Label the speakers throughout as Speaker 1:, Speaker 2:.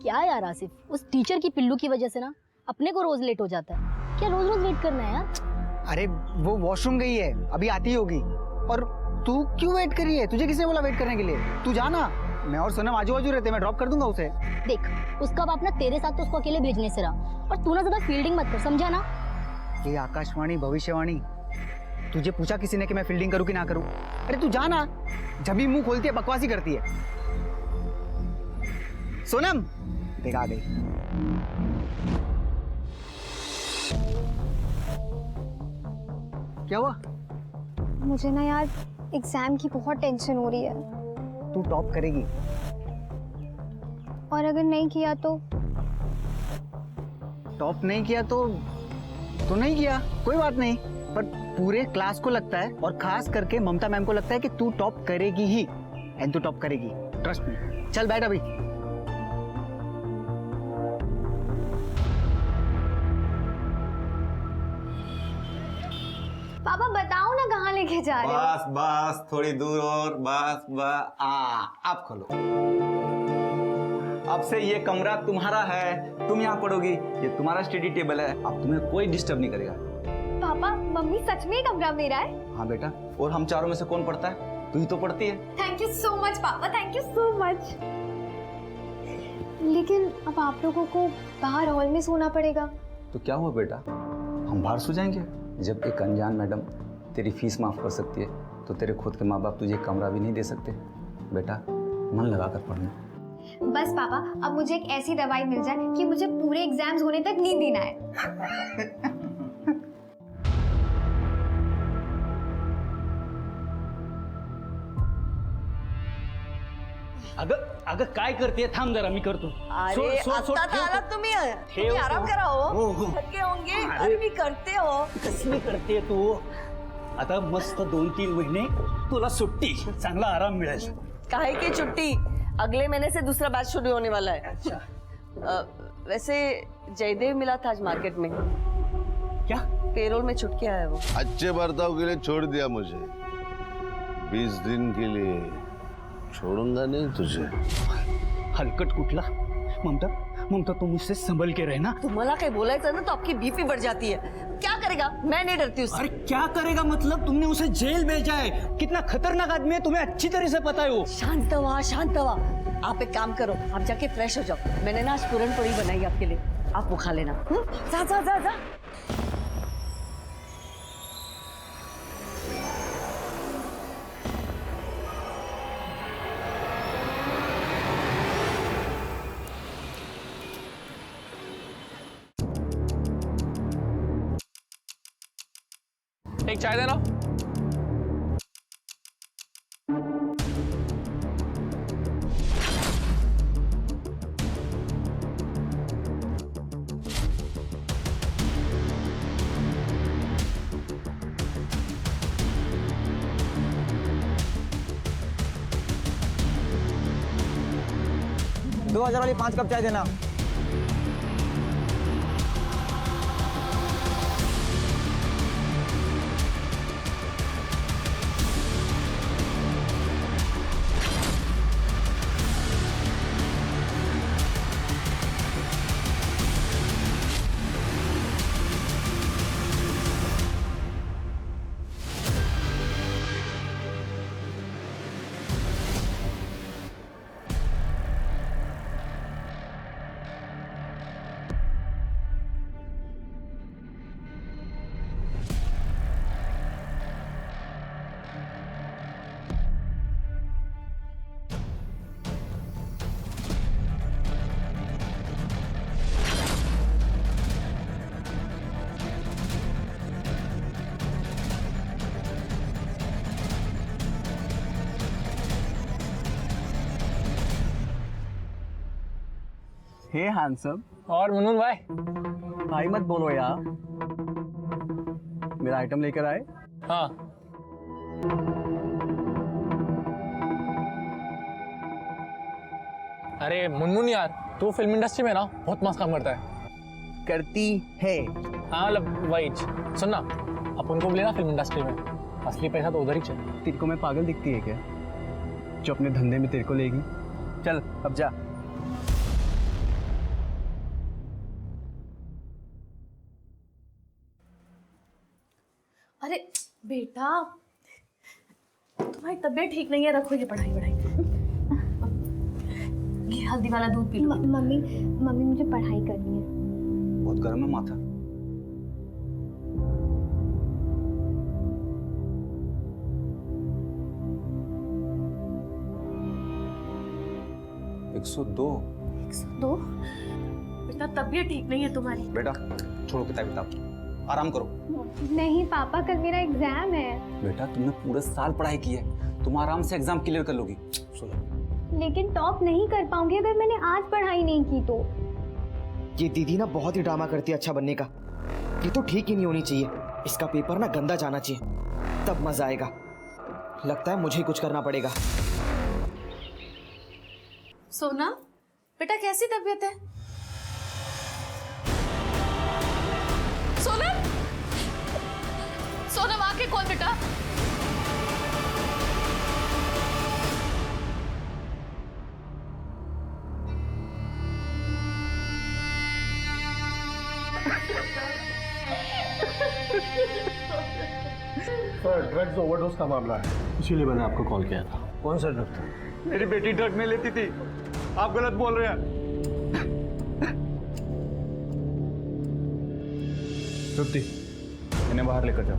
Speaker 1: क्या यार आसिफ, उस टीचर की पिल्लू की वजह से ना अपने को रोज लेट हो जाता है। क्या रोज रोज वेट करना है यार?
Speaker 2: अरे वो वॉशरूम गई है, अभी आती होगी। और तू क्यों वेट कर रही है? तुझे किसने बोला वेट करने के लिए? तू जाना, मैं और सोनम आजू बाजू रहते, मैं ड्रॉप कर दूंगा उसे।
Speaker 1: देख, उसका बाप ना तेरे साथ तो उसको अकेले भेजने से रहा, और तू ना ज्यादा फील्डिंग मत कर, समझा ना?
Speaker 2: ये आकाशवाणी भविष्यवाणी, तुझे पूछा किसी ने कि मैं फील्डिंग करूं कि ना करूं? अरे तू जाना, जब भी मुंह खोलती है बकवासी करती है। सोनम देख आ गई। क्या हुआ?
Speaker 3: मुझे ना यार एग्जाम की बहुत टेंशन हो रही है।
Speaker 2: तू टॉप करेगी।
Speaker 3: और अगर नहीं किया तो?
Speaker 2: टॉप नहीं किया तो नहीं किया, कोई बात नहीं। पर पूरे क्लास को लगता है, और खास करके ममता मैम को लगता है कि तू टॉप करेगी ही, एंड तू टॉप करेगी, ट्रस्ट मी। चल बैठ अभी।
Speaker 3: पापा बताओ ना कहाँ लेके जा रहे हो?
Speaker 4: बस बस थोड़ी दूर और बस बस अब खोलो। अब से ये कमरा तुम्हारा है, तुम यहाँ पढ़ोगी, ये तुम्हारा स्टडी टेबल है, अब तुम्हें कोई डिस्टर्ब नहीं करेगा।
Speaker 3: पापा मम्मी सच में कमरा मेरा है?
Speaker 4: हाँ बेटा, और हम चारों में से कौन पढ़ता है? तू ही तो पढ़ती है।
Speaker 3: थैंक यू सो मच पापा, थैंक यू सो मच। लेकिन अब आप लोगों को बाहर हॉल में सोना पड़ेगा।
Speaker 4: तो क्या हुआ बेटा, हम बाहर सो जाएंगे। जब एक अनजान मैडम तेरी फीस माफ कर सकती है, तो तेरे खुद के माँ बाप तुझे कमरा भी नहीं दे सकते। बेटा मन लगा कर पढ़ना।
Speaker 3: बस पापा, अब मुझे एक ऐसी दवाई मिल जाए कि मुझे पूरे एग्जाम्स होने तक नींद ही ना आए।
Speaker 5: अगं काय करते? थांब जरा, मी करतो.
Speaker 6: अरे आता आलात तुम्ही आराम करा हो. थके होंगे. अरे मी करते हो.
Speaker 5: कसली करते तू? आता मस्त 2-3 महीने तुला सुट्टी, चांगला आराम मिळेल.
Speaker 6: काहे की छुट्टी, अगले महीने से दूसरा बैच शुरू होने वाला है. वैसे जयदेव मिला था आज मार्केट में.
Speaker 5: क्या?
Speaker 6: पेरोल में छुट के आया वो.
Speaker 7: अच्छे बर्ताव के लिए छोड़ दिया मुझे, 20 दिन के लिए छोड़ूंगा नहीं तुझे.
Speaker 5: हलकट कुठला? ममता तुम मुझसे संभल के रहना.
Speaker 6: तुम्हाला काही बोलायचं ना तो आपकी बीपी बढ़ जाती है. क्या करेगा? मैं नहीं डरती उससे.
Speaker 5: अरे क्या करेगा मतलब? तुमने उसे जेल भेजा है. कितना खतरनाक आदमी है, तुम्हें अच्छी तरह से पता है वो.
Speaker 6: शांत हुआ. आप एक काम करो, आप जाके फ्रेश हो जाओ. मैंने ना आज पूरन पोड़ी बनाई आपके लिए, आप वो खा लेना. जा.
Speaker 8: एक चाय देना.
Speaker 2: $2000 वाली 5 कप चाय देना. हे हैंडसम.
Speaker 8: और मुनमुन भाई,
Speaker 2: भाई मत बोलो यार. मेरा आइटम लेकर आए.
Speaker 8: हाँ अरे मुनमुन यार, तू फिल्म इंडस्ट्री में ना बहुत मस्त काम करता है.
Speaker 2: करती है.
Speaker 8: हाँ मतलब वही. सुन ना, अपन को भी लेना फिल्म इंडस्ट्री में, असली पैसा तो उधर ही चाहिए.
Speaker 2: तेरे को मैं पागल दिखती है क्या, जो अपने धंधे में तेरे को लेगी? चल अब जा.
Speaker 9: बेटा तुम्हारी तबीयत ठीक नहीं है, रखो ये पढ़ाई वढ़ाई। ये हल्दी वाला दूध पी लो।
Speaker 3: मम्मी मम्मी मुझे पढ़ाई करनी है।
Speaker 4: बहुत गर्म है माथा। एक सौ दो।
Speaker 9: 102? बेटा तबीयत ठीक नहीं है तुम्हारी।
Speaker 4: बेटा छोड़ो किताब, आराम करो।
Speaker 3: नहीं पापा, कल मेरा एग्जाम है।
Speaker 4: बेटा तुमने पूरे साल पढ़ाई की है, तुम आराम से एग्जाम क्लियर कर लोगी। सुनो,
Speaker 3: लेकिन टॉप नहीं कर पाऊंगी अगर मैंने आज पढ़ाई नहीं की तो।
Speaker 10: ये दीदी ना बहुत ही ड्रामा करती है अच्छा बनने का। ये तो ठीक ही नहीं होनी चाहिए, इसका पेपर ना गंदा जाना चाहिए, तब मजा आएगा। लगता है मुझे ही कुछ करना पड़ेगा।
Speaker 9: सोना बेटा कैसी तबीयत है? सोनम, सोनम आके खोल बेटा।
Speaker 11: सर ड्रग्स ओवरडोज का मामला है, इसीलिए मैंने आपको कॉल किया था।
Speaker 5: कौन सा ड्रग था?
Speaker 11: मेरी बेटी ड्रग नहीं लेती थी, आप गलत बोल रहे हैं। तृप्ति, इन्हें बाहर लेकर जाओ।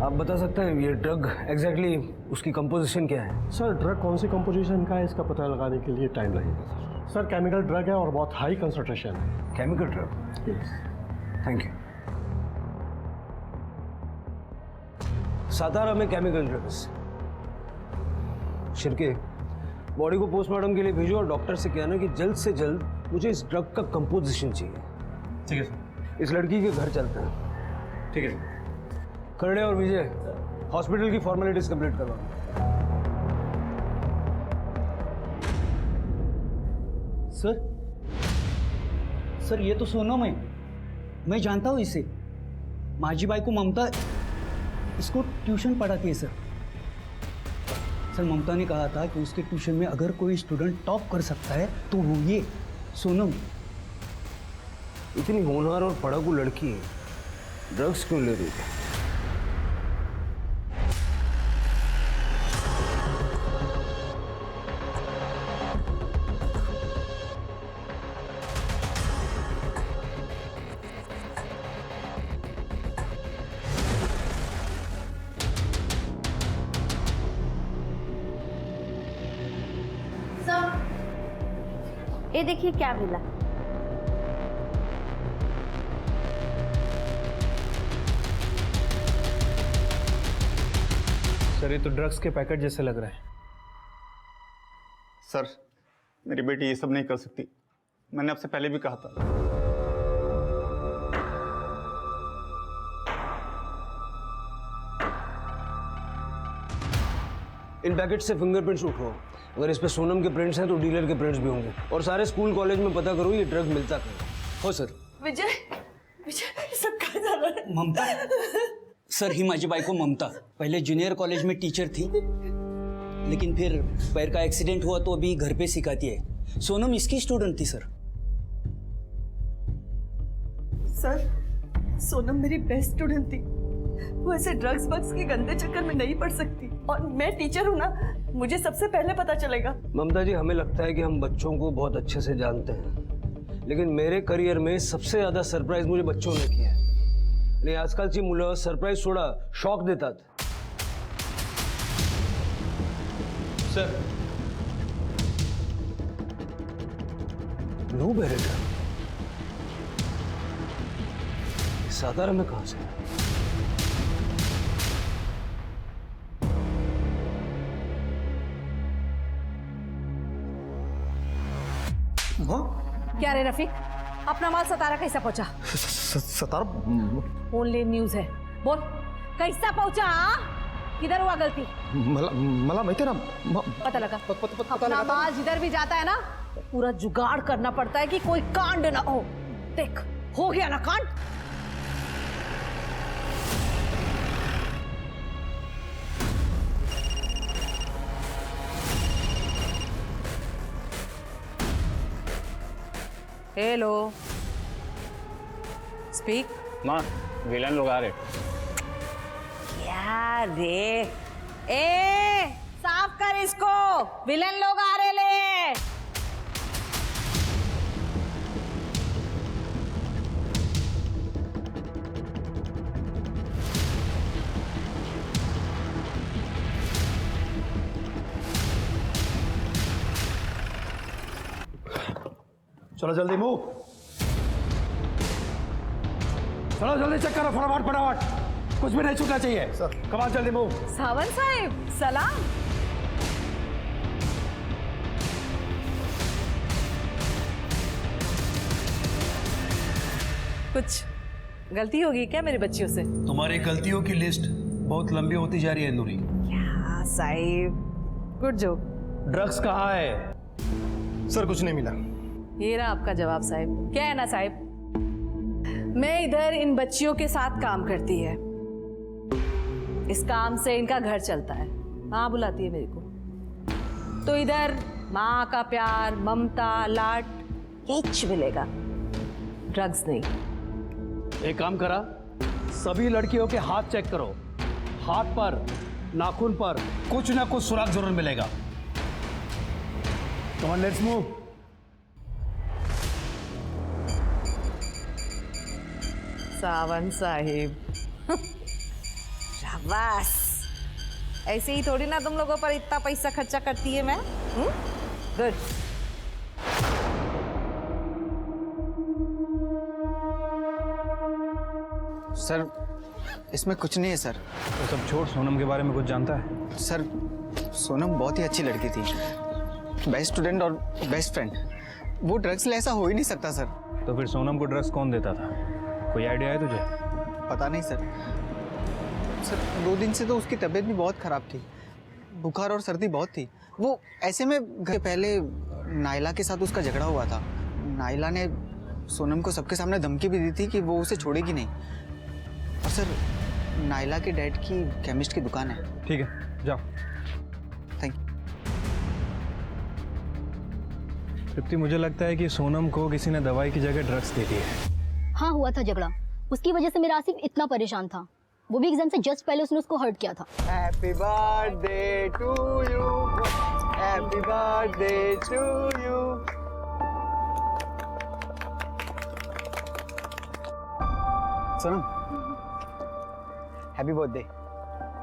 Speaker 5: आप बता सकते हैं ये ड्रग एग्जैक्टली उसकी कंपोजिशन क्या है?
Speaker 11: सर ड्रग कौन सी कंपोजिशन का है इसका पता लगाने के लिए टाइम लगेगा सर। केमिकल ड्रग है और बहुत हाई कंसंट्रेशन है।
Speaker 5: Chemical drug? Thank you. Satara में केमिकल ड्रग्स। शिरके, बॉडी को पोस्टमार्टम के लिए भेजो और डॉक्टर से कहना कि जल्द से जल्द मुझे इस ड्रग का कंपोजिशन चाहिए।
Speaker 11: ठीक है सर।
Speaker 5: इस लड़की के घर चलते हैं।
Speaker 11: ठीक है।
Speaker 5: करड़े और विजय हॉस्पिटल की फॉर्मेलिटीज कंप्लीट करवाओ।
Speaker 2: सर ये तो सोनम है, मैं जानता हूँ इसे। माझी बाई को ममता इसको ट्यूशन पढ़ाती है सर। ममता ने कहा था कि उसके ट्यूशन में अगर कोई स्टूडेंट टॉप कर सकता है तो वो ये सोनम।
Speaker 5: इतनी होनहार और पढ़ाकू लड़की ड्रग्स क्यों ले रही थी?
Speaker 9: ये देखिए क्या मिला।
Speaker 11: सर ये तो ड्रग्स के पैकेट जैसे लग रहा है।
Speaker 12: सर मेरी बेटी ये सब नहीं कर सकती, मैंने आपसे पहले भी कहा था।
Speaker 5: इन पैकेट से फिंगरप्रिंट्स उठाओ, अगर इस पे सोनम के प्रिंट्स हैं तो डीलर के प्रिंट्स भी होंगे। और सारे स्कूल कॉलेज में पता करो ये ड्रग मिलता कहाँ हो। सर
Speaker 9: विजय, विजय सब कहाँ जा रहा है?
Speaker 2: ममता सर, ही माझी बाई को ममता पहले जूनियर कॉलेज में टीचर थी, लेकिन फिर पैर का एक्सीडेंट हुआ तो अभी घर पे सिखाती है। सोनम इसकी स्टूडेंट थी सर।
Speaker 6: सर सोनम मेरी बेस्ट स्टूडेंट थी, वो ऐसे ड्रग्स वग्स के गंदे चक्कर में नहीं पड़ सकती। और मैं टीचर हूँ ना, मुझे सबसे पहले पता चलेगा।
Speaker 5: ममता जी, हमें लगता है कि हम बच्चों को बहुत अच्छे से जानते हैं, लेकिन मेरे करियर में सबसे ज्यादा सरप्राइज मुझे बच्चों ने किया है। आणि आजकालची मुलं सरप्राईज सोडा शॉक देतात।
Speaker 12: सर
Speaker 5: नो बेरेटा, सातारा में कहां से?
Speaker 6: क्या रे रफीक, अपना माल सतारा कैसा पहुंचा?
Speaker 10: सतारा
Speaker 6: ओनली न्यूज है, बोल कैसा पहुंचा? किधर हुआ गलती?
Speaker 10: मला माहिती है ना,
Speaker 6: पता लगा। अपना माल जिधर भी जाता है ना, पूरा जुगाड़ करना पड़ता है कि कोई कांड ना हो। देख हो गया ना कांड।
Speaker 13: Hello speak.
Speaker 8: माँ विलन लोग आ रहे।
Speaker 13: क्या रे? ए साफ कर इसको, विलन लोग आ रहे ले।
Speaker 11: चलो जल्दी मूव, चलो जल्दी चेक करो, फटाफट फटाफट, कुछ भी नहीं छूटना चाहिए सर। कमाल जल्दी मूव।
Speaker 13: सावंत साहब सलाम। कुछ गलती होगी क्या मेरी बच्चियों से?
Speaker 5: तुम्हारी गलतियों की लिस्ट बहुत लंबी होती जा रही है नूरी।
Speaker 13: क्या साहिब, गुड जोक।
Speaker 5: ड्रग्स कहाँ है?
Speaker 11: सर कुछ नहीं मिला।
Speaker 13: ये रहा आपका जवाब साहिब। क्या है ना साहिब, मैं इधर इन बच्चियों के साथ काम करती है, इस काम से इनका घर चलता है। माँ बुलाती है मेरे को, तो इधर माँ का प्यार, ममता, लाड कुछ मिलेगा, ड्रग्स नहीं।
Speaker 5: एक काम करा, सभी लड़कियों के हाथ चेक करो, हाथ पर, नाखून पर कुछ ना कुछ सुराग जरूर मिलेगा। Come on let's move.
Speaker 13: Sawant Sahib शाबाश। ऐसे ही थोड़ी ना तुम लोगों पर इतना पैसा खर्चा करती है मैं। गुड।
Speaker 2: सर इसमें कुछ नहीं है सर।
Speaker 12: तो सब छोड़, सोनम के बारे में कुछ जानता है?
Speaker 2: सर सोनम बहुत ही अच्छी लड़की थी, बेस्ट स्टूडेंट और बेस्ट फ्रेंड। वो ड्रग्स ले ऐसा हो ही नहीं सकता सर।
Speaker 12: तो फिर सोनम को ड्रग्स कौन देता था? कोई आइडिया है तुझे?
Speaker 2: पता नहीं सर। सर 2 दिन से तो उसकी तबीयत भी बहुत ख़राब थी, बुखार और सर्दी बहुत थी। वो ऐसे में घर पहले नाइला के साथ उसका झगड़ा हुआ था। नाइला ने सोनम को सबके सामने धमकी भी दी थी कि वो उसे छोड़ेगी नहीं। और सर नाइला के डैड की केमिस्ट की दुकान है।
Speaker 12: ठीक है जाओ।
Speaker 2: Thank you.
Speaker 12: तृप्ति, मुझे लगता है कि सोनम को किसी ने दवाई की जगह ड्रग्स दे दी है।
Speaker 1: हाँ हुआ था झगड़ा, उसकी वजह से मेरा आसिफ इतना परेशान था। वो भी एग्जाम से जस्ट पहले उसने उसको हर्ट किया था।
Speaker 2: Happy birthday to you, happy birthday to you. Sonam happy birthday.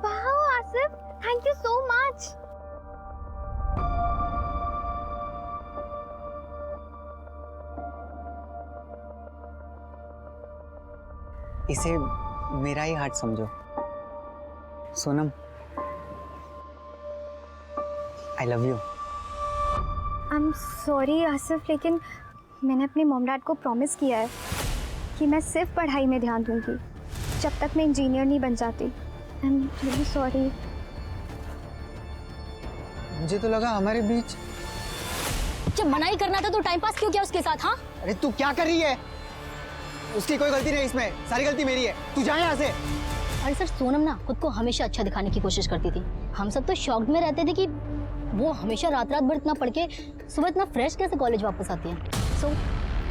Speaker 3: Wow Asif, thank you so much.
Speaker 2: इसे मेरा ही हार्ट समझो Sonam. I love you.
Speaker 3: I am sorry Asif, लेकिन मैंने अपने मॉम डैड को प्रॉमिस किया है कि मैं सिर्फ पढ़ाई में ध्यान दूंगी जब तक मैं इंजीनियर नहीं बन जाती। I am really sorry.
Speaker 2: मुझे तो लगा हमारे बीच।
Speaker 1: जब मना ही करना था तो टाइम पास क्यों किया उसके साथ? हाँ
Speaker 2: अरे तू क्या कर रही है? उसकी कोई गलती नहीं, इसमें सारी गलती मेरी है। तू जा यहाँ से।
Speaker 1: अरे सर सोनम ना खुद को हमेशा अच्छा दिखाने की कोशिश करती थी। हम सब तो शॉक्ड में रहते थे कि वो हमेशा रात रात भर इतना पढ़ के सुबह इतना फ्रेश कैसे कॉलेज वापस आती है। सो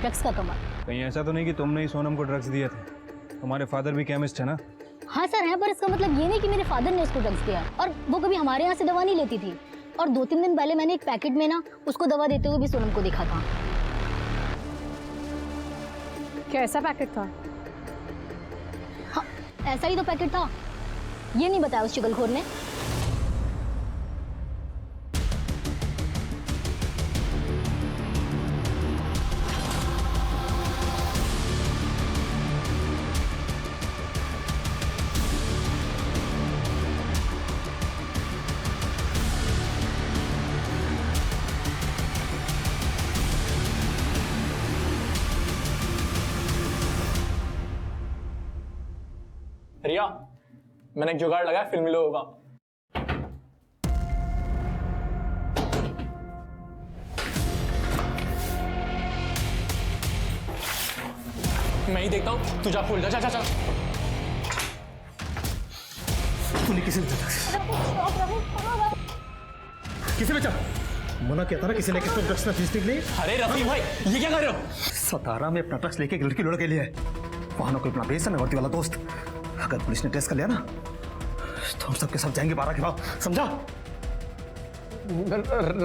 Speaker 1: ड्रग्स का कमाल।
Speaker 12: कहीं ऐसा तो नहीं कि तुमने ही सोनम को ड्रग्स दिए थे? तुम्हारे फादर भी केमिस्ट है ना?
Speaker 1: हाँ सर है, पर इसका मतलब ये नहीं कि मेरे फादर ने उसको ड्रग्स दिया। और वो कभी हमारे यहाँ से दवा नहीं लेती थी। और 2-3 दिन पहले मैंने एक पैकेट में ना उसको दवा देते हुए भी सोनम को देखा था।
Speaker 13: क्या ऐसा पैकेट था?
Speaker 1: हाँ ऐसा ही तो पैकेट था, ये नहीं बताया उस चुगलखोर ने।
Speaker 8: रिया, मैंने एक जुगाड़ लगाया फिल्मी लोगों का। मैं ही देखता हूँ, तू जा खोल, जा जा जा।
Speaker 5: तूने किसे बचा? किसे बचा?
Speaker 11: मना किया था ना किसी ने किसको ड्रग्स ना खींचने के लिए।
Speaker 8: अरे रफीक भाई ये क्या कर रहे हो?
Speaker 11: सतारा में अपना ड्रग्स लेके एक लड़की लड़के लिए वहां ना कोई अपना बेसन है वर्दी वाला दोस्त। अगर पुलिस ने टेस्ट कर लिया ना तो हम सबके सब जाएंगे 12 के बाद, समझा?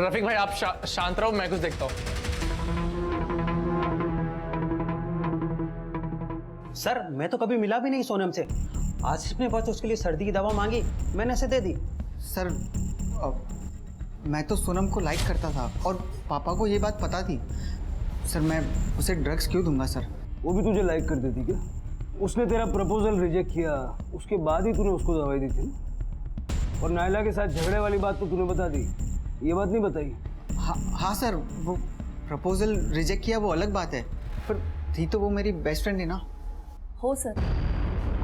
Speaker 8: रफीक भाई आप शांत रहो, मैं कुछ देखता हूँ।
Speaker 2: सर मैं तो कभी मिला भी नहीं सोनम से। आसिफ ने बस उसके लिए सर्दी की दवा मांगी, मैंने उसे दे दी।
Speaker 14: सर मैं तो सोनम को लाइक करता था और पापा को ये बात पता थी। सर मैं उसे ड्रग्स क्यों दूंगा सर?
Speaker 5: वो भी तुझे लाइक करती थी क्या? उसने तेरा प्रपोजल रिजेक्ट किया, उसके बाद ही तूने उसको दवाई दी थी। और नायला के साथ झगड़े वाली बात तो तूने बता दी, ये बात नहीं बताई?
Speaker 14: हाँ सर, वो प्रपोजल रिजेक्ट किया वो अलग बात है, पर थी तो वो मेरी बेस्ट फ्रेंड है ना।
Speaker 6: हो सर,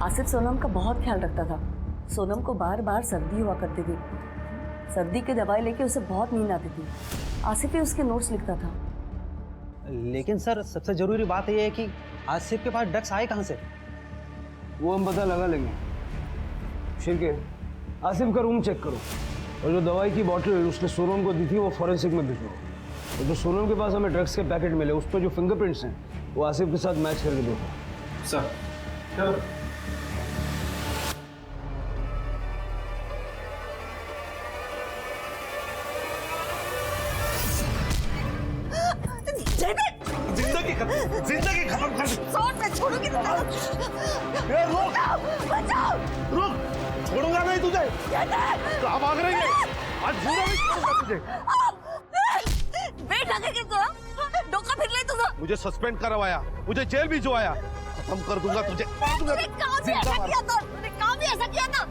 Speaker 6: आसिफ सोनम का बहुत ख्याल रखता था। सोनम को बार बार सर्दी हुआ करती थी, सर्दी की दवाई लेके उसे बहुत नींद आती थी। आसिफ ही उसके नोट्स लिखता था।
Speaker 2: लेकिन सर सबसे जरूरी बात यह है कि आसिफ के पास ड्रग्स आए कहाँ से?
Speaker 5: वो हम पता लगा लेंगे। शिरके, आसिफ का रूम चेक करो और जो दवाई की बॉटल उसने सोनम को दी थी वो फॉरेंसिक में भिजवाओ। और जो सोनम के पास हमें ड्रग्स के पैकेट मिले उस पर जो फिंगरप्रिंट्स हैं वो आसिफ के साथ मैच करके देखो।
Speaker 12: सर चलो।
Speaker 11: जिंदगी खत्म कर दी।
Speaker 6: मैं छोड़ूंगी तो
Speaker 11: रुक, छोड़ूंगा नहीं तुझे। कहाँ भाग रही है? आज जिंदा नहीं छोड़ूंगा तुझे।
Speaker 6: वेट लगे तो डोका फिर ले तुझे।
Speaker 7: मुझे सस्पेंड करवाया, मुझे जेल भिजवाया, खत्म कर दूंगा तुझे।
Speaker 6: तूने काम भी ऐसा किया था, तूने काम भी ऐसा किया था।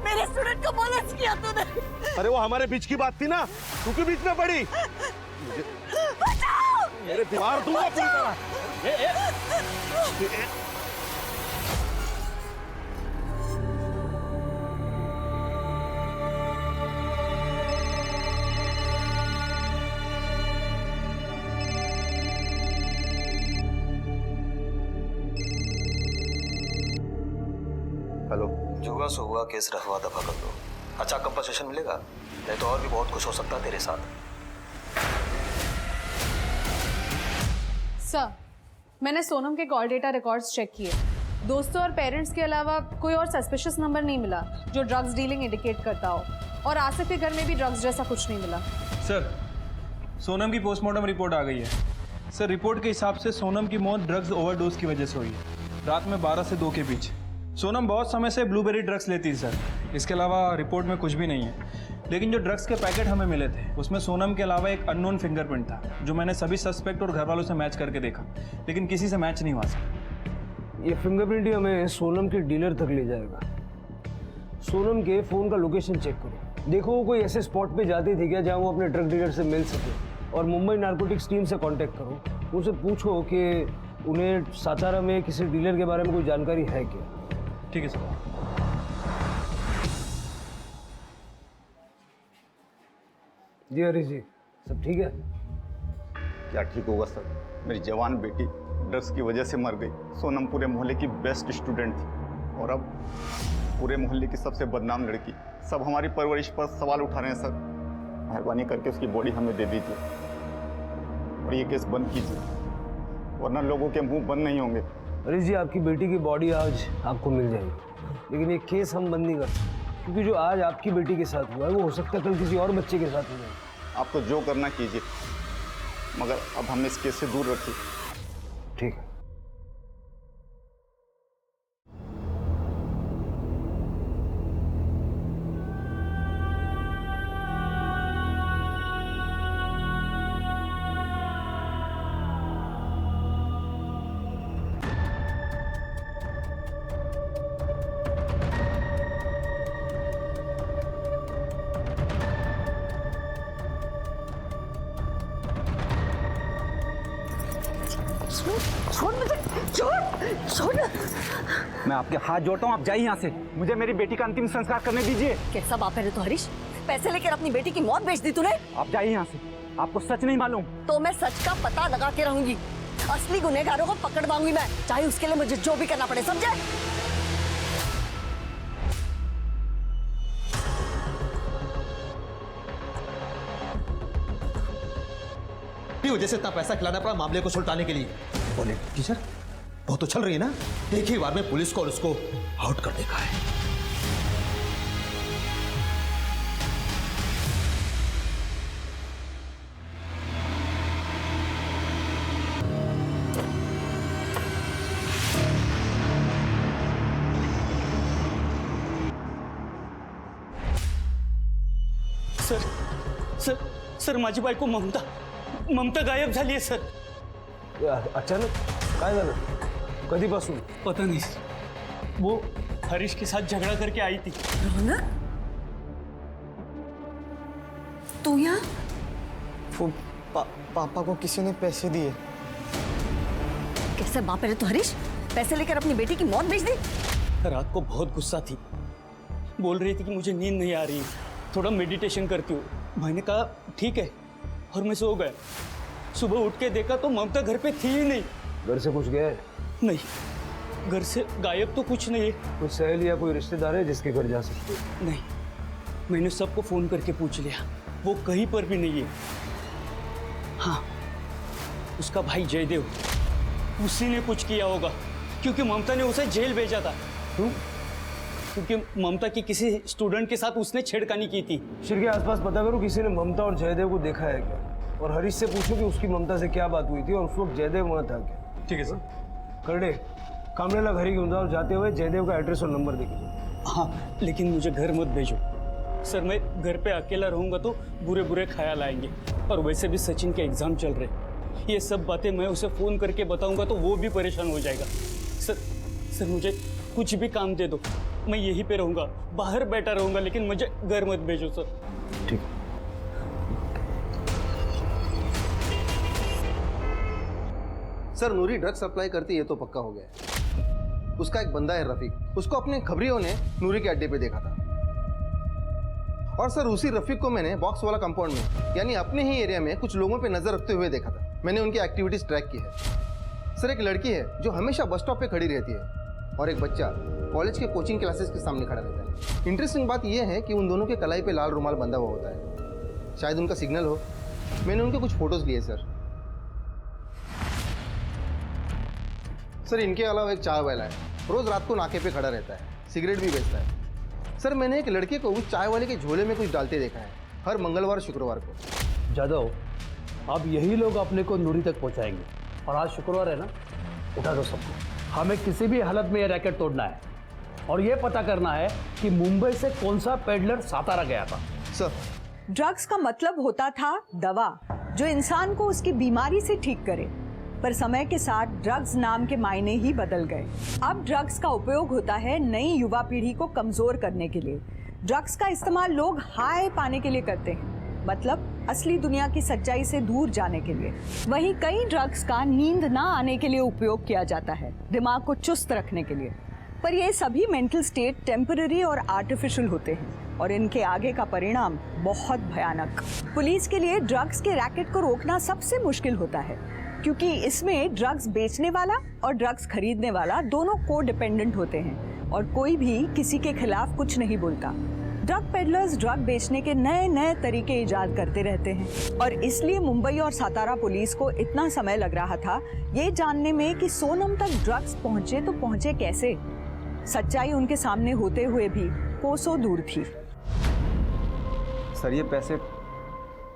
Speaker 6: मेरे स्टूडेंट को बोनस किया तूने।
Speaker 7: अरे वो हमारे बीच की बात थी ना, तू क्यों बीच में पड़ी? मेरे मार दूंगा पूरी तरह।
Speaker 4: हेलो, जुआ सो हुआ केस रखवा दफा कर दो। अच्छा कंपनसेशन मिलेगा, नहीं तो और भी बहुत कुछ हो सकता है तेरे साथ।
Speaker 13: सर, मैंने सोनम के कॉल डेटा रिकॉर्ड्स चेक किए। दोस्तों और पेरेंट्स के अलावा कोई और सस्पिशियस नंबर नहीं मिला जो ड्रग्स डीलिंग इंडिकेट करता हो, और आसिफ के घर में भी ड्रग्स जैसा कुछ नहीं मिला।
Speaker 12: सर सोनम की पोस्टमार्टम रिपोर्ट आ गई है। सर रिपोर्ट के हिसाब से सोनम की मौत ड्रग्स ओवरडोज की वजह से हुई है, रात में 12 से 2 के बीच। सोनम बहुत समय से ब्लूबेरी ड्रग्स लेती थी सर, इसके अलावा रिपोर्ट में कुछ भी नहीं है। लेकिन जो ड्रग्स के पैकेट हमें मिले थे उसमें सोनम के अलावा एक अननोन फिंगरप्रिंट था, जो मैंने सभी सस्पेक्ट और घर वालों से मैच करके देखा, लेकिन किसी से मैच नहीं हुआ सर।
Speaker 5: ये फिंगरप्रिंट ही हमें सोनम के डीलर तक ले जाएगा। सोनम के फ़ोन का लोकेशन चेक करो, देखो वो कोई ऐसे स्पॉट पे जाती थी क्या जहाँ वो अपने ड्रग डीलर से मिल सके। और मुंबई नारकोटिक्स टीम से कांटेक्ट करो, उनसे पूछो कि उन्हें सातारा में किसी डीलर के बारे में कोई जानकारी है क्या।
Speaker 12: ठीक है सर।
Speaker 5: जी हरीश जी, सब ठीक है?
Speaker 4: क्या ठीक होगा सर, मेरी जवान बेटी ड्रग्स की वजह से मर गई। सोनम पूरे मोहल्ले की बेस्ट स्टूडेंट थी और अब पूरे मोहल्ले की सबसे बदनाम लड़की। सब हमारी परवरिश पर सवाल उठा रहे हैं सर। मेहरबानी करके उसकी बॉडी हमें दे दीजिए और ये केस बंद कीजिए, वरना लोगों के मुंह बंद नहीं होंगे।
Speaker 5: हरीश जी, आपकी बेटी की बॉडी आज आपको मिल जाएगी, लेकिन ये केस हम बंद नहीं कर सकते, क्योंकि जो आज आपकी बेटी के साथ हुआ है वो हो सकता है कल किसी और बच्चे के साथ हो जाए।
Speaker 4: आपको जो करना कीजिए, मगर अब हमें इस केस से दूर रखिए।
Speaker 5: ठीक है।
Speaker 6: छोड़ मुझे, छोड़।
Speaker 2: मैं आपके हाथ जोड़ता हूँ, आप जाइए यहाँ से। मुझे मेरी बेटी का अंतिम संस्कार करने दीजिए।
Speaker 6: कैसा बाप है रे तो हरीश, पैसे लेकर अपनी बेटी की मौत बेच दी तूने।
Speaker 2: आप जाइए यहाँ से, आपको सच नहीं मालूम।
Speaker 6: तो मैं सच का पता लगा के रहूंगी, असली गुनहगारों को पकड़वाऊंगी मैं, चाहे उसके लिए मुझे जो भी करना पड़े, समझे?
Speaker 11: वजह से इतना पैसा खिलाना पड़ा मामले को सुलटाने के लिए। बोले टीचर वो तो चल रही है ना, एक ही बार में पुलिस को और उसको आउट कर देखा है।
Speaker 15: सर सर सर माझी बायको ममता गायब झाली आहे सर।
Speaker 5: अचानक काय झालं? कधीपासून?
Speaker 15: पता नहीं, वो हरीश के साथ झगड़ा करके आई थी।
Speaker 6: रौनक, तू यहाँ?
Speaker 10: पापा को किसी ने पैसे दिए।
Speaker 6: कैसे बाप है तो हरीश, पैसे लेकर अपनी बेटी की मौत भेज दी?
Speaker 15: रात को बहुत गुस्सा थी, बोल रही थी कि मुझे नींद नहीं आ रही, थोड़ा मेडिटेशन करती हूँ। मैंने कहा ठीक है और मैं सो गया। सुबह उठ के देखा तो ममता घर पे थी ही नहीं।
Speaker 5: घर से कुछ गया है?
Speaker 15: नहीं, घर से गायब तो कुछ नहीं है।
Speaker 5: कोई सहेली या कोई रिश्तेदार है जिसके घर जा सकते?
Speaker 15: नहीं, मैंने सबको फोन करके पूछ लिया, वो कहीं पर भी नहीं है। हाँ, उसका भाई जयदेव, उसी ने कुछ किया होगा, क्योंकि ममता ने उसे जेल भेजा था। क्योंकि ममता की किसी स्टूडेंट के साथ उसने छेड़खानी की थी।
Speaker 5: शिर के आसपास पता करो किसी ने ममता और जयदेव को देखा है क्या, और हरीश से पूछो कि उसकी ममता से क्या बात हुई थी और उस वक्त जयदेव वहाँ था क्या।
Speaker 12: ठीक है सर।
Speaker 5: करडे, कामरेला घर ही घेऊन जाओ, जाते हुए जयदेव का एड्रेस और नंबर देखे।
Speaker 15: हाँ, लेकिन मुझे घर मत भेजो सर, मैं घर पे अकेला रहूंगा तो बुरे बुरे ख्याल आएंगे, और वैसे भी सचिन के एग्जाम चल रहे, ये सब बातें मैं उसे फोन करके बताऊंगा तो वो भी परेशान हो जाएगा। सर मुझे कुछ भी काम दे दो, मैं यहीं पे रहूंगा, बाहर बैठा रहूंगा, लेकिन मुझे घर मत भेजो सर।
Speaker 5: ठीक।
Speaker 16: सर नूरी ड्रग्स सप्लाई करती है तो पक्का हो गया है। उसका एक बंदा है रफीक, उसको अपने खबरियों ने नूरी के अड्डे पे देखा था। और सर उसी रफीक को मैंने बॉक्स वाला कंपाउंड में, यानी अपने ही एरिया में कुछ लोगों पे नजर रखते हुए देखा था। मैंने उनकी एक्टिविटीज ट्रैक की है। सर एक लड़की है जो हमेशा बस स्टॉप पे खड़ी रहती है, और एक बच्चा कॉलेज के कोचिंग क्लासेस के सामने खड़ा रहता है। इंटरेस्टिंग बात यह है कि उन दोनों के कलाई पे लाल रुमाल बंधा हुआ होता है, शायद उनका सिग्नल हो। मैंने उनके कुछ फोटोज लिए सर। सर इनके अलावा एक चाय वाला है, रोज रात को नाके पे खड़ा रहता है, सिगरेट भी बेचता है। सर मैंने एक लड़के को उस चाय वाले के झोले में कुछ डालते देखा है, हर मंगलवार शुक्रवार को।
Speaker 17: जादव, अब यही लोग अपने को नूरी तक पहुंचाएंगे, और आज शुक्रवार है ना, उठा दो सबको। हमें किसी भी हालत में ये रैकेट तोड़ना है, और ये पता करना है कि मुंबई से कौन सा पेडलर सातारा गया था।
Speaker 16: सर
Speaker 18: ड्रग्स का मतलब होता था दवा, जो इंसान को उसकी बीमारी से ठीक करे, पर समय के साथ ड्रग्स नाम के मायने ही बदल गए। अब ड्रग्स का उपयोग होता है नई युवा पीढ़ी को कमजोर करने के लिए। ड्रग्स का इस्तेमाल लोग हाई पाने के लिए करते हैं, मतलब असली दुनिया की सच्चाई से दूर जाने के लिए। वहीं कई ड्रग्स का नींद ना आने के लिए उपयोग किया जाता है, दिमाग को चुस्त रखने के लिए। पर ये सभी मेंटल स्टेट टेम्पररी और आर्टिफिशियल होते हैं, और इनके आगे का परिणाम बहुत भयानक। पुलिस के लिए ड्रग्स के रैकेट को रोकना सबसे मुश्किल होता है, क्योंकि इसमें ड्रग्स बेचने वाला और ड्रग्स खरीदने वाला दोनों को डिपेंडेंट होते हैं, और कोई भी किसी के खिलाफ कुछ नहीं बोलता। ड्रग पेडलर्स ड्रग बेचने के नए नए तरीके इजाद करते रहते हैं, और इसलिए मुंबई और सातारा पुलिस को इतना समय लग रहा था ये जानने में कि सोनम तक ड्रग्स पहुंचे तो पहुंचे कैसे। सच्चाई उनके सामने होते हुए भी कोसों दूर थी।
Speaker 2: सर ये पैसे,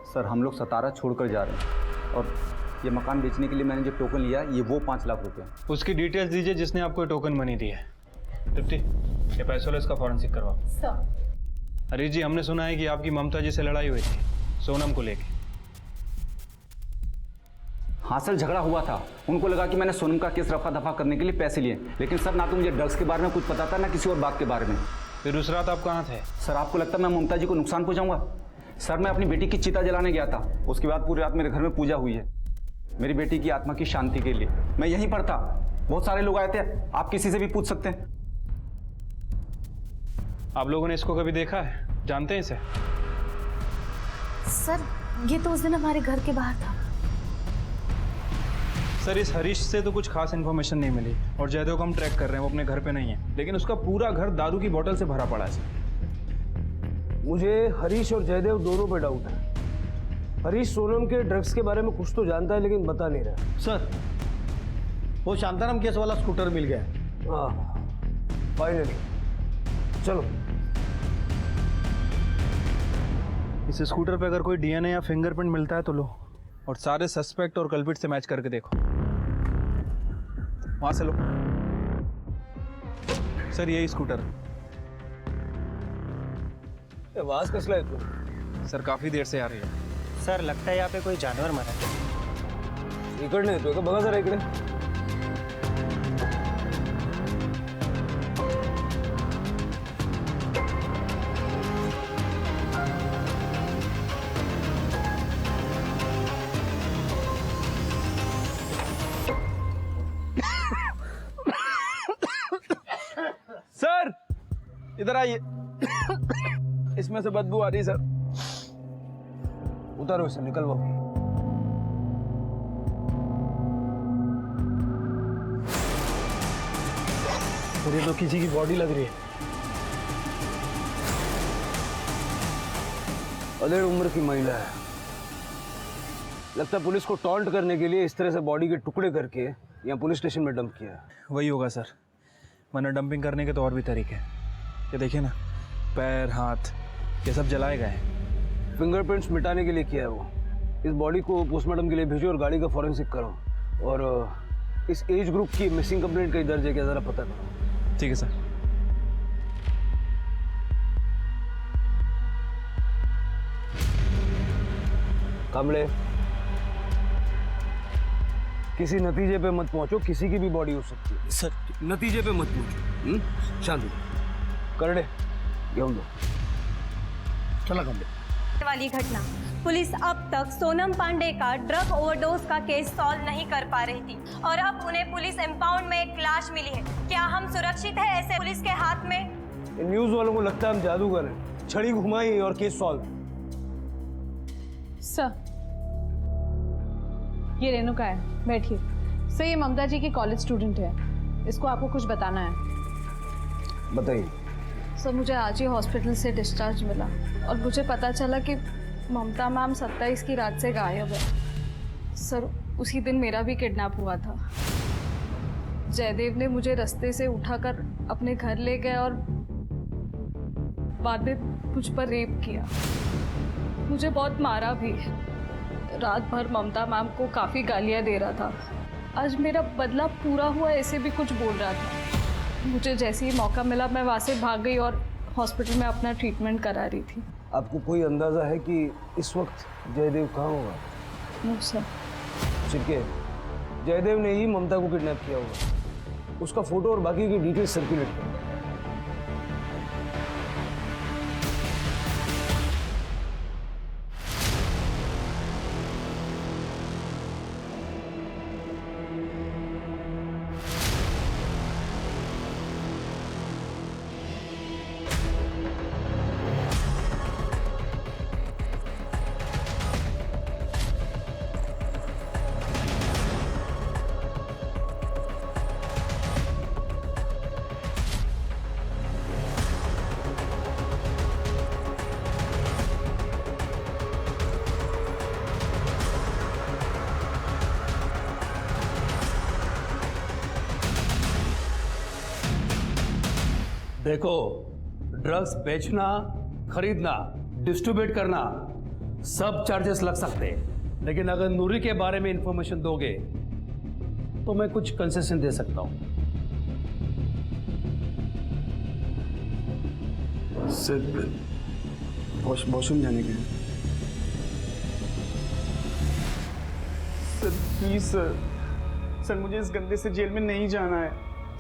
Speaker 2: सर हम लोग सतारा छोड़कर जा रहे हैं, और ये मकान बेचने के लिए मैंने जो टोकन लिया ये वो 5 लाख रुपए।
Speaker 12: उसकी डिटेल्स दीजिए जिसने आपको ये टोकन मनी दी है। तृप्ति, ये पैसों ले इसका फॉरेंसिक करवाओ।
Speaker 9: सर
Speaker 12: हरीश जी, हमने सुना है कि आपकी ममता जी से लड़ाई हुई थी सोनम को लेके।
Speaker 2: हाँ सर, झगड़ा हुआ था। उनको लगा कि मैंने सोनम का केस रफा दफा करने के लिए पैसे लिए, लेकिन सर ना तो मुझे ड्रग्स के बारे में कुछ पता था ना किसी और बात के बारे में।
Speaker 12: फिर उस रात आप कहाँ थे?
Speaker 2: सर आपको लगता है मैं ममता जी को नुकसान पहुंचाऊंगा? सर मैं अपनी बेटी की चिता जलाने गया था, उसके बाद पूरी रात मेरे घर में पूजा हुई है मेरी बेटी की आत्मा की शांति के लिए। मैं यहीं पर था, बहुत सारे लोग आए थे, आप किसी से भी पूछ सकते हैं।
Speaker 12: आप लोगों ने इसको कभी देखा है, जानते हैं इसे?
Speaker 9: सर ये तो उस दिन हमारे घर के बाहर था।
Speaker 12: सर इस हरीश से तो कुछ खास इन्फॉर्मेशन नहीं मिली, और जयदेव को हम ट्रैक कर रहे हैं, वो अपने घर पे नहीं है, लेकिन उसका पूरा घर दारू की बोतल से भरा पड़ा है।
Speaker 5: मुझे हरीश और जयदेव दोनों पे डाउट है। हरीश सोनम के ड्रग्स के बारे में कुछ तो जानता है लेकिन बता नहीं रहा।
Speaker 16: सर वो शांताराम केस वाला स्कूटर मिल गया है।
Speaker 5: हाँ फाइनली, चलो।
Speaker 12: इस स्कूटर पे अगर कोई डीएनए या फिंगरप्रिंट मिलता है तो लो, और सारे सस्पेक्ट और कल्पिट से मैच करके देखो। वहां से लो। सर यही स्कूटर।
Speaker 5: आवाज कसला येतो?
Speaker 12: सर काफी देर से आ रही है।
Speaker 19: सर लगता है यहाँ पे कोई जानवर मरा है।
Speaker 5: इकडे येतोय का? बघा जरा इकडे।
Speaker 12: सर इधर आइए। इसमें से बदबू आ रही है सर।
Speaker 5: उतारो इसे, निकलवाओ।
Speaker 12: और ये तो किसी की बॉडी लग रही है।
Speaker 5: अधेड़ उम्र की महिला है। लगता है पुलिस को टॉन्ट करने के लिए इस तरह से बॉडी के टुकड़े करके यहाँ पुलिस स्टेशन में डंप किया है।
Speaker 12: वही होगा सर, वरना डंपिंग करने के तो और भी तरीके हैं। ये देखिए ना, पैर हाथ ये सब जलाए गए हैं।
Speaker 5: फिंगरप्रिंट्स मिटाने के लिए किया है वो। इस बॉडी को पोस्टमार्टम के लिए भेजो और गाड़ी का फॉरेंसिक करो। और इस एज ग्रुप की मिसिंग कंप्लेंट कहीं दर्ज है क्या जरा पता करो।
Speaker 12: ठीक है सर।
Speaker 5: कामले, किसी नतीजे पे मत पहुंचो, किसी की भी बॉडी हो सकती है।
Speaker 19: सर
Speaker 5: नतीजे पे मत पहुंचो। शांति करने घेऊन दो।
Speaker 19: चला कमले।
Speaker 20: वाली घटना, पुलिस अब तक सोनम पांडे का ड्रग ओवरडोज का केस सॉल्व नहीं कर पा रही थी और अब उन्हें पुलिस एम्पाउंड में एक लाश मिली है। क्या हम सुरक्षित है ऐसे पुलिस के हाथ में?
Speaker 5: न्यूज वालों को लगता है हम जादूगर हैं। छड़ी घुमाई और केस सॉल्व।
Speaker 13: सर ये रेणुका है, बैठिए। सर ये ममता जी की कॉलेज स्टूडेंट है, इसको आपको कुछ बताना है।
Speaker 5: बताइए।
Speaker 13: सर मुझे आज ही हॉस्पिटल से डिस्चार्ज मिला और मुझे पता चला कि ममता मैम 27 की रात से गायब है। सर उसी दिन मेरा भी किडनैप हुआ था। जयदेव ने मुझे रास्ते से उठाकर अपने घर ले गए और बाद में मुझ पर रेप किया। मुझे बहुत मारा भी। रात भर ममता मैम को काफ़ी गालियाँ दे रहा था। आज मेरा बदला पूरा हुआ ऐसे भी कुछ बोल रहा था। मुझे जैसे ही मौका मिला मैं वहाँ से भाग गई और हॉस्पिटल में अपना ट्रीटमेंट करा रही थी।
Speaker 5: आपको कोई अंदाजा है कि इस वक्त जयदेव कहाँ होगा?
Speaker 13: No sir.
Speaker 5: चिरके, जयदेव ने ही ममता को किडनैप किया होगा। उसका फोटो और बाकी की डिटेल्स सर्कुलेट करो।
Speaker 17: देखो, ड्रग्स बेचना, खरीदना, डिस्ट्रीब्यूट करना सब चार्जेस लग सकते हैं, लेकिन अगर नूरी के बारे में इंफॉर्मेशन दोगे तो मैं कुछ कंसेशन दे सकता हूं।
Speaker 12: सर वॉशरूम जाने के लिए।
Speaker 21: सर प्लीज सर मुझे इस गंदे से जेल में नहीं जाना है।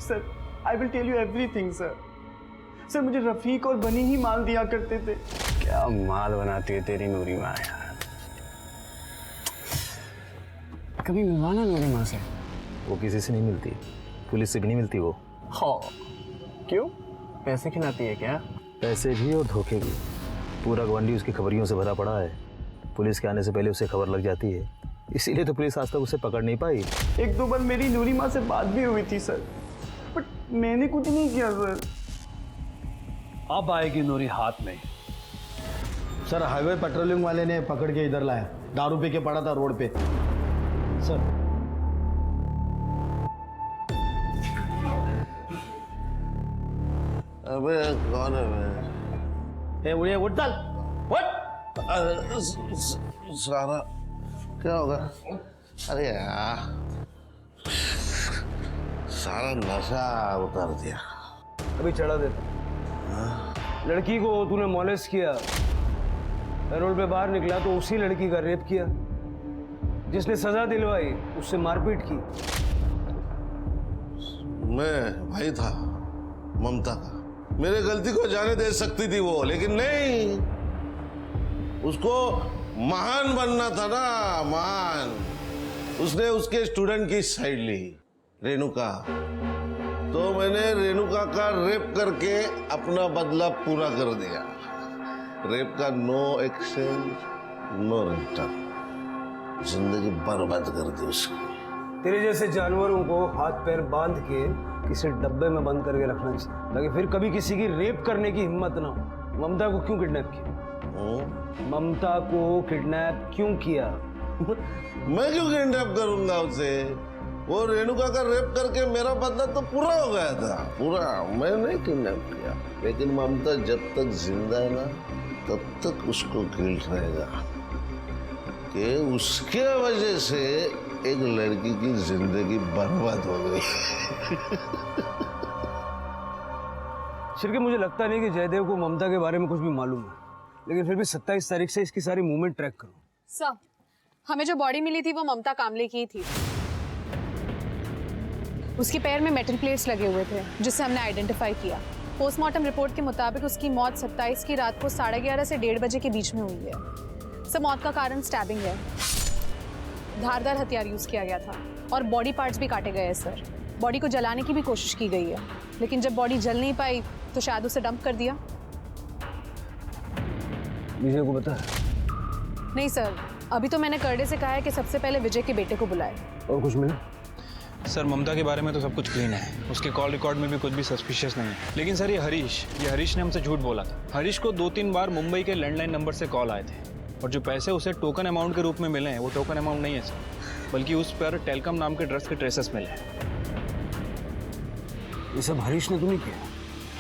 Speaker 21: Sir I will tell you everything sir. Sir मुझे रफीक और बनी ही माल दिया करते थे।
Speaker 8: क्या माल बनाती है तेरी नूरी माँ यार। कभी मिलवाना नूरी माँ से।
Speaker 22: वो किसी से नहीं मिलती, पुलिस से भी नहीं मिलती वो।
Speaker 8: हाँ क्यों? पैसे खिलाती है क्या?
Speaker 22: पैसे भी और धोखे भी। पूरा गवंडी उसकी खबरियों से भरा पड़ा है। पुलिस के आने से पहले उसे खबर लग जाती है, इसीलिए तो पुलिस आज तक उसे पकड़ नहीं पाई।
Speaker 21: एक दो बार मेरी नूरी माँ से बात भी हुई थी सर, बट मैंने कुछ नहीं किया सर।
Speaker 17: अब आएगी नूरी हाथ में,
Speaker 1: सर हाईवे पेट्रोलिंग वाले ने पकड़ के इधर लाया, दारू पी के पड़ा था रोड पे सर।
Speaker 7: अबे कौन है मैं?
Speaker 1: उठ चल
Speaker 7: सारा क्या होगा? अरे यार सारा नशा उतार दिया।
Speaker 5: अभी चढ़ा देता। लड़की को तूने मॉलेस्ट किया, पैरोल पे बाहर निकला तो उसी लड़की का रेप किया, जिसने सजा दिलवाई उससे मारपीट की।
Speaker 7: मैं भाई था ममता का, मेरे गलती को जाने दे सकती थी वो, लेकिन नहीं, उसको महान बनना था ना, महान। उसने उसके स्टूडेंट की साइड ली, रेणुका। तो मैंने रेणुका का रेप करके अपना बदला पूरा कर दिया। रेप का नो एक्सचेंज नो रिटर्न, जिंदगी बर्बाद कर दी उसकी।
Speaker 5: तेरे जैसे जानवरों को हाथ पैर बांध के किसी डब्बे में बंद करके रखना चाहिए, ताकि फिर कभी किसी की रेप करने की हिम्मत ना हो। ममता को क्यों किडनैप किया? ममता को किडनैप क्यों किया?
Speaker 7: मैं क्यों किडनैप करूंगा उसे? वो रेणुका का रेप करके मेरा बदला तो पूरा हो गया था, पूरा। मैं नहीं किडनैप किया, लेकिन ममता जब तक जिंदा है ना, तब तक उसको गिल्ट रहेगा कि उसके वजह से एक लड़की की जिंदगी बर्बाद हो गई।
Speaker 5: शिरके, मुझे लगता नहीं कि जयदेव को ममता के बारे में कुछ भी मालूम है, लेकिन फिर भी 27 तारीख से इसकी सारी मूवमेंट ट्रैक करो।
Speaker 13: सर, हमें जो बॉडी मिली थी वो ममता कामले की थी। उसके पैर में मेटल प्लेट्स लगे हुए थे, जिससे हमने आइडेंटिफाई किया। पोस्टमार्टम रिपोर्ट के मुताबिक उसकी मौत 27 की रात को 11:30 से 1:30 बजे के बीच में हुई है। सब मौत का कारण स्टैबिंग है। धारदार हथियार यूज किया गया था और बॉडी पार्ट्स भी काटे गए हैं सर। बॉडी को जलाने की भी कोशिश की गई है, लेकिन जब बॉडी जल नहीं पाई तो शायद उसे डंप कर दिया।
Speaker 5: विजय को पता है?
Speaker 13: नहीं सर, अभी तो मैंने करडे से कहा है कि सबसे पहले विजय के बेटे को बुलाए।
Speaker 5: और कुछ मिला?
Speaker 12: सर ममता के बारे में तो सब कुछ क्लीन है, उसके कॉल रिकॉर्ड में भी कुछ भी सस्पिशियस नहीं है। लेकिन सर ये हरीश ने हमसे झूठ बोला था। हरीश को 2-3 बार मुंबई के लैंडलाइन नंबर से कॉल आए थे, और जो पैसे उसे टोकन अमाउंट के रूप में मिले हैं वो टोकन अमाउंट नहीं है सर, बल्कि उस पर टेलकम नाम के ड्रग्स के ट्रेसेस मिले हैं।
Speaker 5: ये सब हरीश ने तो नहीं किया,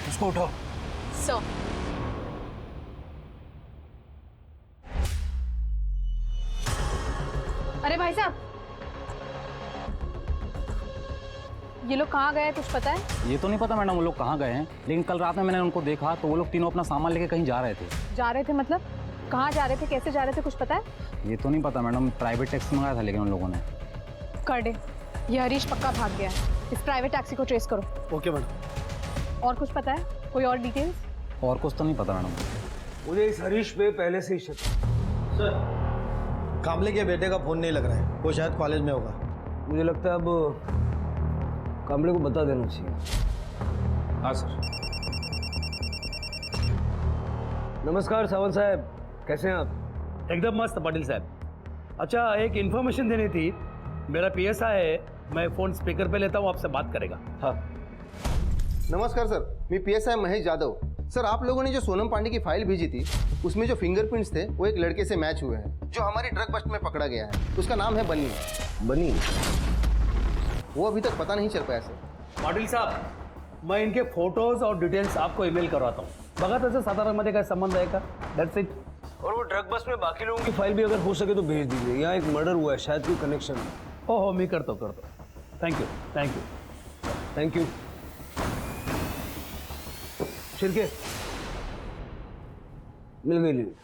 Speaker 5: उसको उठाओ।
Speaker 13: सर, अरे भाई साहब, ये लोग कहाँ गए कुछ पता है?
Speaker 8: ये तो नहीं पता मैडम वो लोग कहाँ गए हैं, लेकिन कल रात में मैंने उनको देखा तो वो लोग तीनों अपना सामान लेके कहीं जा रहे थे।
Speaker 13: जा रहे थे मतलब? कहाँ जा रहे थे, कैसे जा रहे थे, कुछ पता है?
Speaker 8: ये तो नहीं पता मैडम, प्राइवेट टैक्सी मंगाया था लेकिन उन लोगों ने।
Speaker 13: करडे, ये हरीश पक्का भाग गया है, इस प्राइवेट टैक्सी को ट्रेस करो।
Speaker 1: Okay madam.
Speaker 13: और कुछ पता है? कोई और डिटेल्स?
Speaker 8: और कुछ तो नहीं पता मैडम।
Speaker 5: मुझे इस हरीश पे पहले से ही शक।
Speaker 1: सर कामले के बेटे का फोन नहीं लग रहा है, वो शायद कॉलेज में होगा।
Speaker 5: मुझे लगता है अब कामले को बता देना चाहिए।
Speaker 12: हाँ सर।
Speaker 5: नमस्कार सावंत साहब, कैसे हैं आप?
Speaker 17: एकदम मस्त पाटिल साहब। अच्छा, एक इन्फॉर्मेशन देनी थी। मेरा PSI है, मैं फ़ोन स्पीकर पे लेता हूँ, आपसे बात करेगा।
Speaker 5: हाँ
Speaker 16: नमस्कार सर, मैं PSI महेश जाधव। सर आप लोगों ने जो सोनम पांडे की फाइल भेजी थी, उसमें जो फिंगरप्रिंट्स थे वो एक लड़के से मैच हुए हैं, जो हमारी ड्रग बस्ट में पकड़ा गया है। उसका नाम है बनी।
Speaker 7: बनी?
Speaker 16: वो अभी तक पता नहीं चल पाया सर।
Speaker 17: पाटिल साहब, मैं इनके फोटोज और डिटेल्स आपको ईमेल करवाता हूँ। बघा तसं सातारामध्ये काय संबंध आहे का? That's it.
Speaker 5: और वो ड्रग बस में बाकी लोगों की फाइल भी अगर हो सके तो भेज दीजिए। यहाँ एक मर्डर हुआ है, शायद कोई कनेक्शन है।
Speaker 17: हो मी करतो thank you.
Speaker 5: Thank you. Shirke, मिल गई लीड।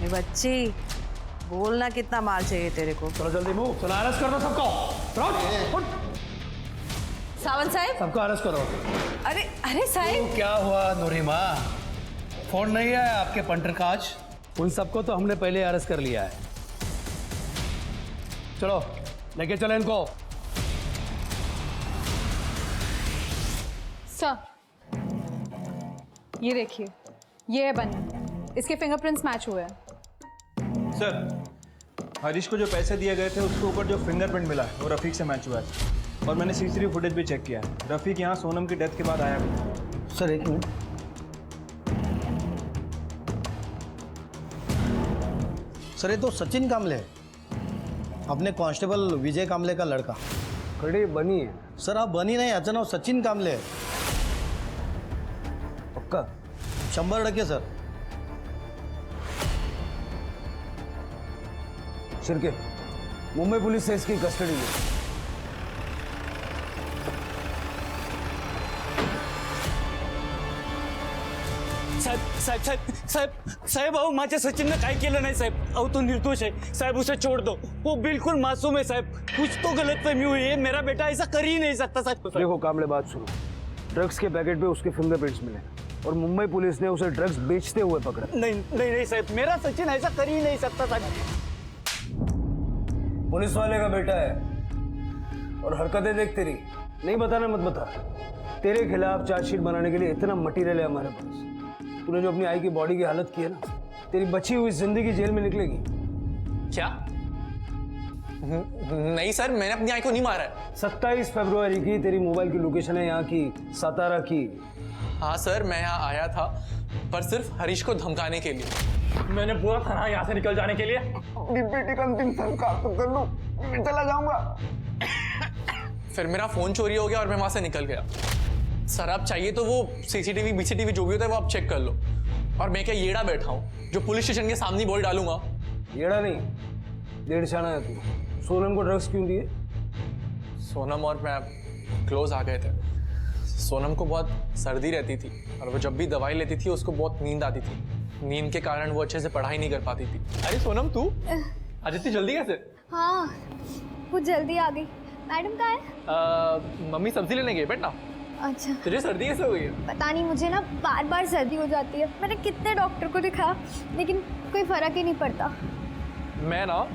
Speaker 6: बच्ची, बोलना कितना माल चाहिए तेरे को?
Speaker 17: चलो जल्दी मूव, चलो अरेस्ट कर दो सबको।
Speaker 13: सावंत साहब,
Speaker 17: सबको अरेस्ट करो।
Speaker 13: अरे अरे साहब,
Speaker 17: क्या हुआ नूरिमा? फोन नहीं है आपके पंटर का आज? उन सबको तो हमने पहले अरेस्ट कर लिया है। चलो लेके चलो इनको।
Speaker 13: सर, ये देखिए, ये है बनी, इसके फिंगरप्रिंट्स मैच हुए हैं।
Speaker 12: सर हरीश को जो पैसे दिए गए थे उसके ऊपर जो फिंगरप्रिंट मिला है वो रफीक से मैच हुआ है। और मैंने सीसीटीवी फुटेज भी चेक किया है। रफ़ीक यहाँ सोनम की डेथ के बाद आया भी था।
Speaker 1: सर एक मिनट। सर ये तो सचिन कामले है, अपने कांस्टेबल विजय कामले का लड़का।
Speaker 5: खड़े बनी है
Speaker 1: सर, आप बनी नाही, याचं नाव सचिन कामले आहे।
Speaker 5: पक्का?
Speaker 1: 100% सर।
Speaker 5: शिरके, मुंबई पुलिस से इसकी कस्टडी ली।
Speaker 15: साहेब साहेब साहेब साहेब साहेब अहो माझ्या सचिनने काय केलं नाही साहेब. अहो तो निर्दोष है साहब, उसे छोड़ दो. वो बिल्कुल मासूम है साहब. कुछ तो गलतफहमी हुई है. मेरा बेटा ऐसा कर ही नहीं सकता साहब.
Speaker 5: देखो कामले, बात सुनो. ड्रग्स के पैकेट पे उसके फिंगरप्रिंट्स मिले और मुंबई पुलिस ने उसे ड्रग्स बेचते हुए पकड़ा.
Speaker 15: नहीं नहीं नहीं साहब, मेरा सचिन ऐसा कर ही नहीं सकता साहब.
Speaker 5: पुलिस वाले का बेटा है और हरकतें देख तेरी. नहीं बताना मत बता. तेरे खिलाफ चार्जशीट बनाने के लिए इतना मटेरियल है हमारे पास. तूने जो अपनी आई की बॉडी की हालत की है ना, तेरी बची हुई जिंदगी जेल में निकलेगी.
Speaker 8: क्या? नहीं सर, मैंने अपनी आई को नहीं मारा है.
Speaker 5: 27 फरवरी की तेरी मोबाइल की लोकेशन है यहाँ की, सातारा की.
Speaker 8: हाँ सर, मैं यहाँ आया था पर सिर्फ हरीश को धमकाने के लिए. मैंने पूरा थाना यहाँ से निकल जाने के लिए.
Speaker 21: बेटी का अंतिम संस्कार तो कर लो, मैं चला जाऊंगा.
Speaker 8: फिर मेरा फोन चोरी हो गया और मैं वहां से निकल गया. सर आप चाहिए तो वो सीसीटीवी बीसीटीवी जो भी होता है वो आप चेक कर लो. और मैं क्या येड़ा बैठा हूँ जो पुलिस स्टेशन के सामने बोल डालूंगा?
Speaker 5: येड़ा नहीं, डेढ़ छाना है तू. सोनम को ड्रग्स क्यों दिए?
Speaker 8: सोनम और मैं क्लोज आ गए थे. सोनम को बहुत सर्दी रहती थी और वो जब भी दवाई लेती थी उसको बहुत नींद आती थी. नींद के कारण वो अच्छे से पढ़ाई नहीं कर पाती थी. अरे सोनम तू आज इतनी जल्दी कैसे?
Speaker 3: हाँ कुछ जल्दी आ गई. मैडम कहाँ है?
Speaker 8: मम्मी सब्जी लेने गई. बैठना.
Speaker 3: अच्छा.
Speaker 8: तुझे सर्दी कैसे हो गई है?
Speaker 3: पता नहीं, मुझे ना बार बार सर्दी हो जाती है. मैंने कितने डॉक्टर को दिखाया लेकिन कोई फर्क ही नहीं पड़ता.
Speaker 8: मैं ना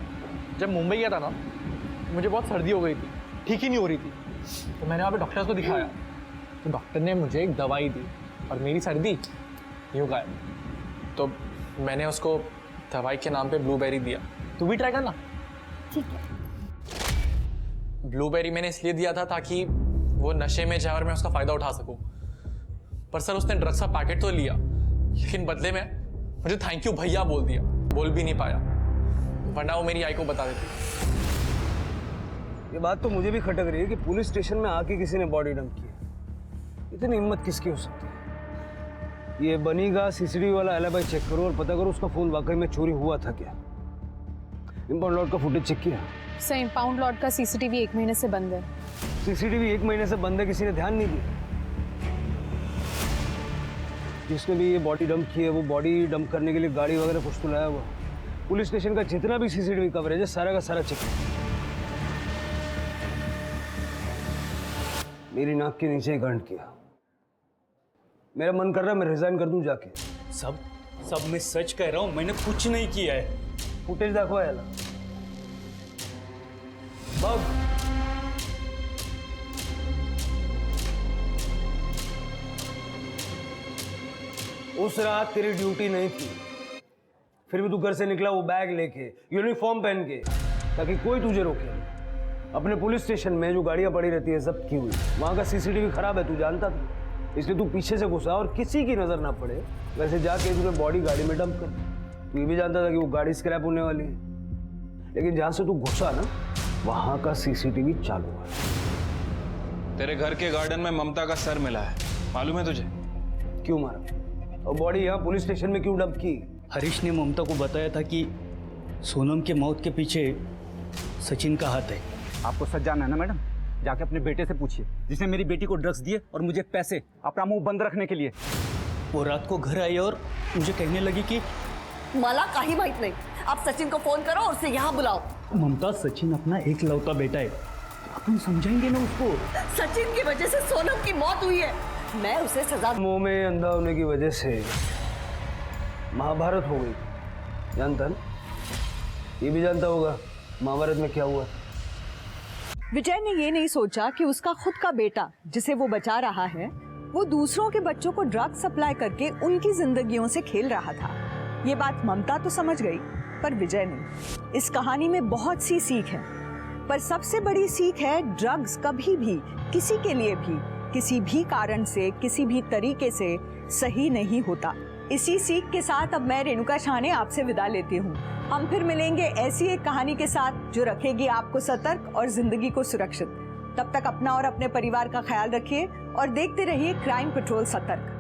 Speaker 8: जब मुंबई गया था ना, मुझे बहुत सर्दी हो गई थी, ठीक ही नहीं हो रही थी. तो मैंने वहाँ पे डॉक्टर को दिखाया तो डॉक्टर ने मुझे एक दवाई दी और मेरी सर्दी यूँ गायब. तो मैंने उसको दवाई के नाम पे ब्लूबेरी दिया. तू भी ट्राई करना.
Speaker 3: ठीक है.
Speaker 8: ब्लूबेरी मैंने इसलिए दिया था ताकि वो नशे में जाए और मैं उसका फायदा उठा सकूं. पर सर उसने ड्रग्स का पैकेट तो लिया लेकिन बदले में मुझे थैंक यू भैया बोल दिया. बोल भी नहीं पाया, वरना वो मेरी आई को बता देती.
Speaker 5: ये बात तो मुझे भी खटक रही है कि पुलिस स्टेशन में आके किसी ने बॉडी डंप की. इतनी हिम्मत किसकी हो सकती है? ये बनी का सीसीटीवी वाला एलिबाई चेक करो और पता करो उसका फोन वाकई में चोरी हुआ था क्या. इंपाउंड लॉट का फुटेज चेक किया?
Speaker 13: सर इंपाउंड लॉट का सीसीटीवी 1 महीने से बंद है.
Speaker 5: सीसीटीवी 1 महीने से बंद है, किसी ने ध्यान नहीं दिया. जिसने भी ये बॉडी डंप की है वो बॉडी डंप करने के लिए गाड़ी वगैरह कुछ तो लाया हुआ. पुलिस स्टेशन का जितना भी सीसीटीवी कवरेज है सारा का सारा चेक. मेरी नाक के नीचे ही कांड किया. मेरा मन कर रहा है मैं रिजाइन कर दूं जाके.
Speaker 15: सब मैं सच कह रहा हूं, मैंने कुछ नहीं किया है.
Speaker 5: फुटेज दाखवा याला. बघ. उस रात तेरी ड्यूटी नहीं थी, फिर भी तू घर से निकला वो बैग लेके, यूनिफॉर्म पहन के, ताकि कोई तुझे रोके नहीं. अपने पुलिस स्टेशन में जो गाड़ियां पड़ी रहती है जब्त की हुई, वहां का सीसीटीवी खराब है, तू जानता था. इसलिए तू पीछे से घुसा और किसी की नजर ना पड़े वैसे जाके तूने बॉडी गाड़ी में डंप कर. तू ये भी जानता था कि वो गाड़ी स्क्रैप होने वाली है, लेकिन जहां से तू घुसा ना वहां का सीसीटीवी चालू है.
Speaker 12: तेरे घर के गार्डन में ममता का सर मिला है, मालूम है तुझे?
Speaker 5: क्यों मारा? और बॉडी यहाँ पुलिस स्टेशन में क्यों डंप की?
Speaker 15: हरीश ने ममता को बताया था कि सोनम के मौत के पीछे सचिन का हाथ है.
Speaker 21: आपको सच जानना है ना मैडम? जाके अपने बेटे से पूछिए जिसने मेरी बेटी को ड्रग्स दिए और मुझे पैसे अपना मुंह बंद रखने के लिए.
Speaker 15: वो रात को घर आई और मुझे कहने लगी कि
Speaker 6: मला काही माहित नहीं, आप सचिन को फोन करो और उसे यहाँ बुलाओ.
Speaker 15: ममता, सचिन अपना एक लौता बेटा है, अपन समझाएंगे ना उसको.
Speaker 6: सचिन की वजह से सोनम की मौत हुई है, मैं उसे सजा.
Speaker 5: मुंह में अंधा होने की वजह से महाभारत हो गई, जानता ना? ये भी जानता होगा महाभारत में क्या हुआ.
Speaker 18: विजय ने ये नहीं सोचा कि उसका खुद का बेटा जिसे वो बचा रहा है वो दूसरों के बच्चों को ड्रग सप्लाई करके उनकी जिंदगियों से खेल रहा था. ये बात ममता तो समझ गई पर विजय नहीं. इस कहानी में बहुत सी सीख है. पर सबसे बड़ी सीख है, ड्रग्स कभी भी किसी के लिए भी किसी भी कारण से किसी भी तरीके से सही नहीं होता। इसी सीख के साथ अब मैं रेणुका शाहने आपसे विदा लेती हूँ। हम फिर मिलेंगे ऐसी एक कहानी के साथ जो रखेगी आपको सतर्क और जिंदगी को सुरक्षित। तब तक अपना और अपने परिवार का ख्याल रखिए और देखते रहिए क्राइम पेट्रोल सतर्क।